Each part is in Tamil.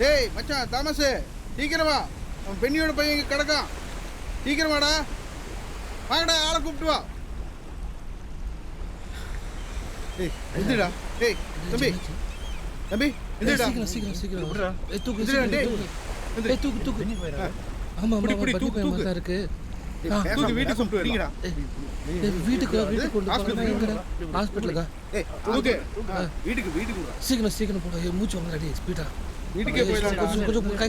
டேய் மச்சான் தாமஸு சீக்கிரம் வா. அவன் பெண்ணியோட பையன் இங்கே கிடக்கான். சீக்கிரம் வாடா. வாங்கடா, ஆளை கூப்பிட்டு வா. டேய் எந்திரடா. டேய் தம்பி தம்பி எந்திரடா. சீக்கிரம் தூக்கு. எந்திரடா டேய். ஏய் தூக்கு. ஆமா தூக்கு இருக்கு. தூக்கு வீட்டுக்கு கூப்பிட்டு வரீங்கடா. வீட்டுக்கு கொண்டு போறேன். ஹாஸ்பிடலுக்கா? ஏய் தூக்கு. வீட்டுக்கு சீக்கிரம் போடா. மூச்சு வாங்கடா டேய் ஸ்பீடா. வீட்டுக்கே போயிடலாம். கொஞ்சம் கை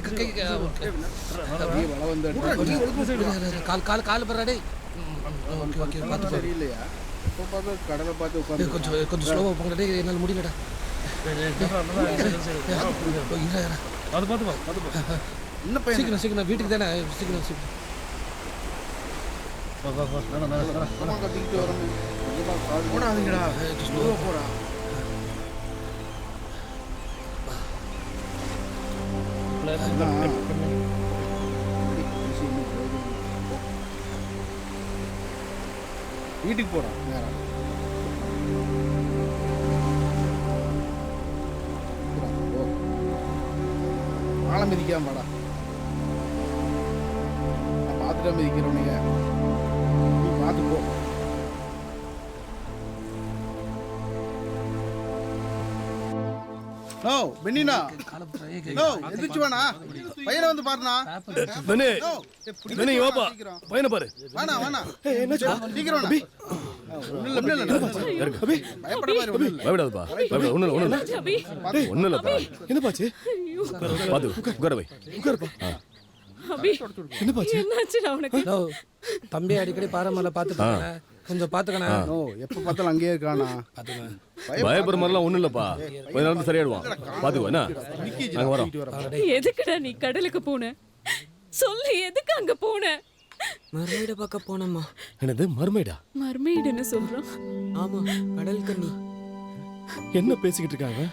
கால் பண்றா டேய். ஓகே பாத்து சரியில்லையா? அப்போ பார்த்தா கடலை பார்த்து உட்காந்து கொஞ்சம் ஸ்லோவா போங்கடா டேய். என்னால முடியலடா. அது பாத்து என்ன பையன்? சீக்கிரம் வீட்டுக்கு தானே. சீக்கிரம் வா. அம்மா கத்திக்கிட்டு வரணும். போடாதீங்கடா. ஸ்லோவா போடா. வீட்டுக்கு போடா நேரா. ஆளை மிதிக்காம வாடா. நான் பார்த்துட்டா மிதிக்கிறவனுங்க. நீ பார்த்து போ. நோ பெண்ணினா நோ எந்திரிச்சு வாண்ணா. பையனை வந்து பாருண்ணா. பெண்ணே வாப்பா. பையனை பாரு. வாண்ணா சீக்கிரம் வாண்ணா. ஒண்ணும் இல்ல பயப்பட மாதிரி ஒண்ணும் இல்ல. பயப்படாதப்பா. ஒண்ணும் இல்லப்பா. என்ன பாச்சு? பாத்து உட்கார வை. உட்காருப்பா. என்ன பாச்சு? என்னாச்சுடா உனக்கு? தம்பி அடிக்கடி பாரமல்ல பாத்துக்கங்க. கொஞ்சம் பாத்துக்கணா. நோ எப்ப பார்த்தாலும் அங்கேயே இருக்கானா. பயப்படுற மாதிரிலாம் ஒண்ணும் இல்லப்பா. கொஞ்ச நேரம் சரியாயிடுவான். பாத்துக்கோ என்ன. நாங்க வரோம். எதுக்குடா நீ கடலுக்கு போன? சொல்லு, எதுக்கு அங்க போன? மர்மைட பார்க்க போனம்மா. என்னது மர்மைடா? மர்மெய்டுன்னு சொல்றான். ஆமா, கடல் கன்னி. என்ன பேசிக்கிட்டு இருக்காங்க?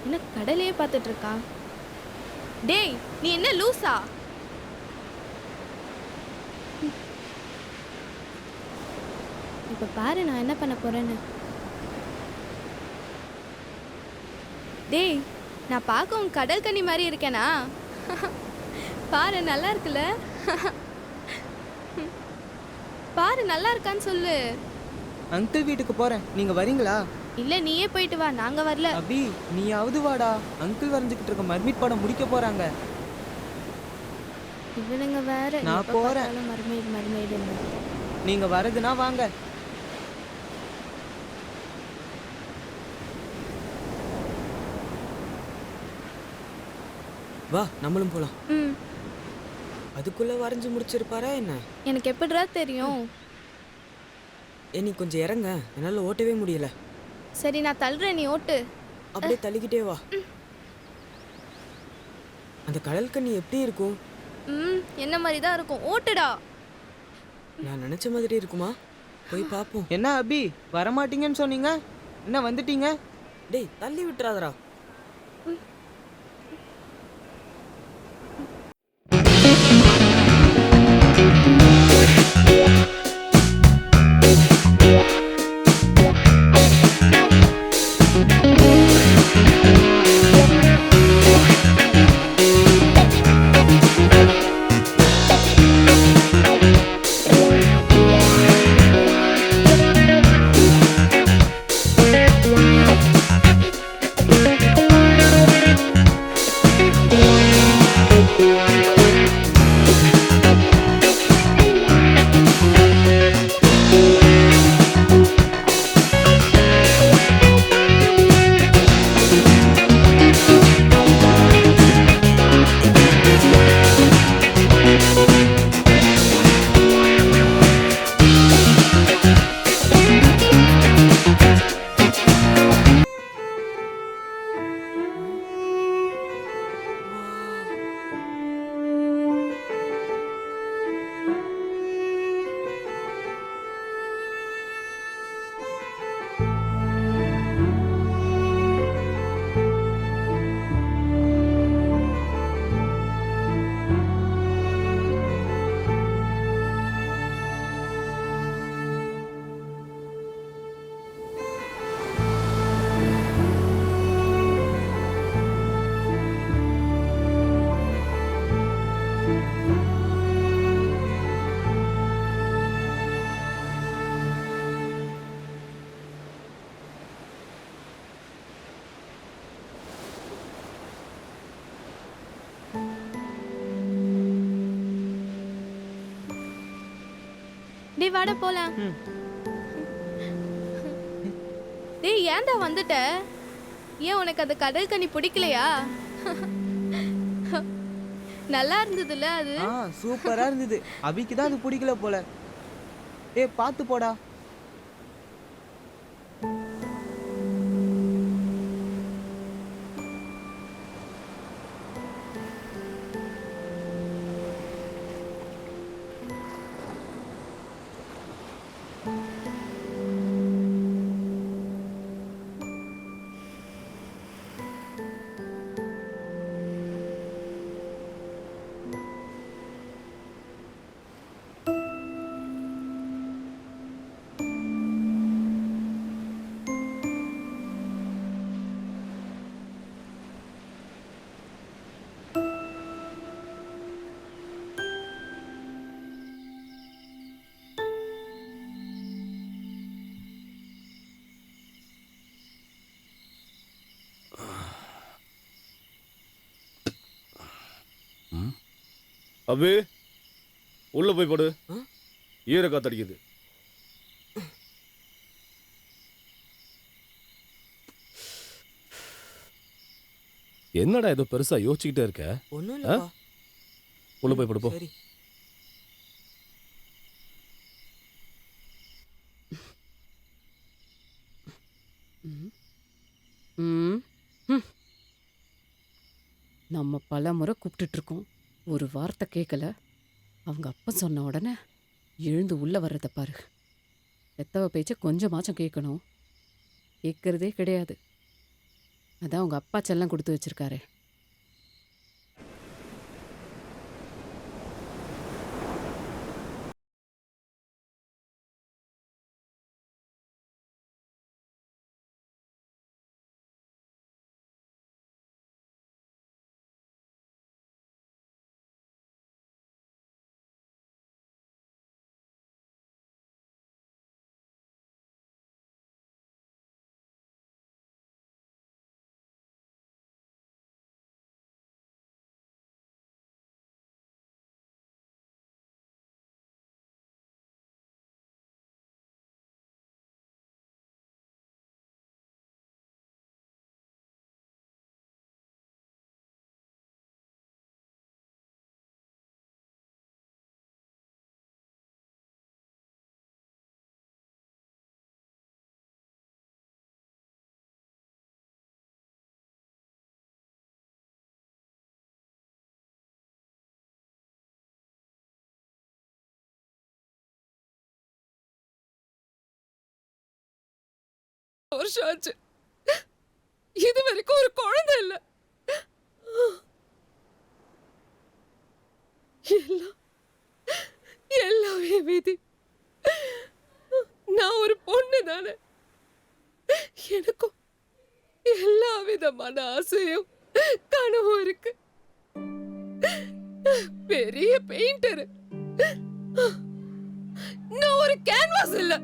என்ன கடலையே பார்த்துட்டு இருக்கா? டேய் நீ என்ன லூசா? இப்ப பாரு நான் என்ன பண்ண போறேன்னு. டேய் நான் பார்க்க உன் கடல் கன்னி மாதிரி இருக்கேனா? பாரு நல்லா இருக்குல்ல? பாரு நல்லா இருக்கான்னு சொல்லு. அங்கிள் வீட்டுக்கு போறேன், நீங்க வரீங்களா? இல்ல நீயே போயிட்டு வா, நாங்க வரல. அபி நீயாவது வாடா. அங்கிள் வரைஞ்சுக்கிட்டு இருக்க மர்மீட் படம் முடிக்க போறாங்க. இவனுங்க வேற. நான் போறேன். மர்மைடு நீங்க வரதுனா வாங்க. வா நம்மளும் போலாம். அதுக்குள்ள வரைஞ்சு முடிச்சிருப்பாரா என்ன? எனக்கு எப்படிடா தெரியும்? நீ கொஞ்சம் இறங்க, என்னால ஓட்டவே முடியல. சரி நான் தள்ளுறேன், நீ ஓட்டு. அப்படியே தள்ளிக்கிட்டே வா. அந்த கடல் கன்னி எப்படி இருக்கும்? என்ன மாதிரி தான் இருக்கும், ஓட்டுடா. நான் நினைச்ச மாதிரி இருக்குமா? போய் பாப்போம். என்ன அபி வரமாட்டீங்கன்னு சொன்னீங்க, என்ன வந்துட்டீங்க? டேய் தள்ளி விட்டுறாதடா. வாடா போலாம். ம். டேய் ஏன்டா வந்துட்ட? ஏன் உனக்கு அந்த கடல் கனி பிடிக்கலையா? நல்லா இருந்ததுல அது. சூப்பரா இருந்தது. அபிக்கு தான் அது பிடிக்கல போல. ஏய் பாத்து போடா. அபி உள்ள போய் படு. ஈர காத்தடிக்குது. என்னடா ஏதோ பெருசா யோசிச்சுக்கிட்டே இருக்க? ஒண்ணும் இல்லப்பா. உள்ள போய் படு போ. சரி. நம்ம பல முறை கூப்பிட்டுட்டு இருக்கோம், ஒரு வார்த்தை கேட்கல. அவங்க அப்பா சொன்ன உடனே எழுந்து உள்ள வர்றத பாரு. பெத்தவ பேச்ச கொஞ்சமாச்சும் கேட்கணும், கேட்கறதே கிடையாது. அதான் உங்க அப்பா செல்லம் கொடுத்து வச்சிருக்காரே. வருஷம் ஆச்சு, இது வரைக்கும் ஒரு குழந்தை இல்ல. எல்லாமே விதி. நான் ஒரு பொண்ணு தானே, எனக்கும் எல்லா விதமான ஆசையும் கனவும் இருக்கு. பெரிய பெயிண்டர், நான் ஒரு கேன்வாஸ் இல்ல.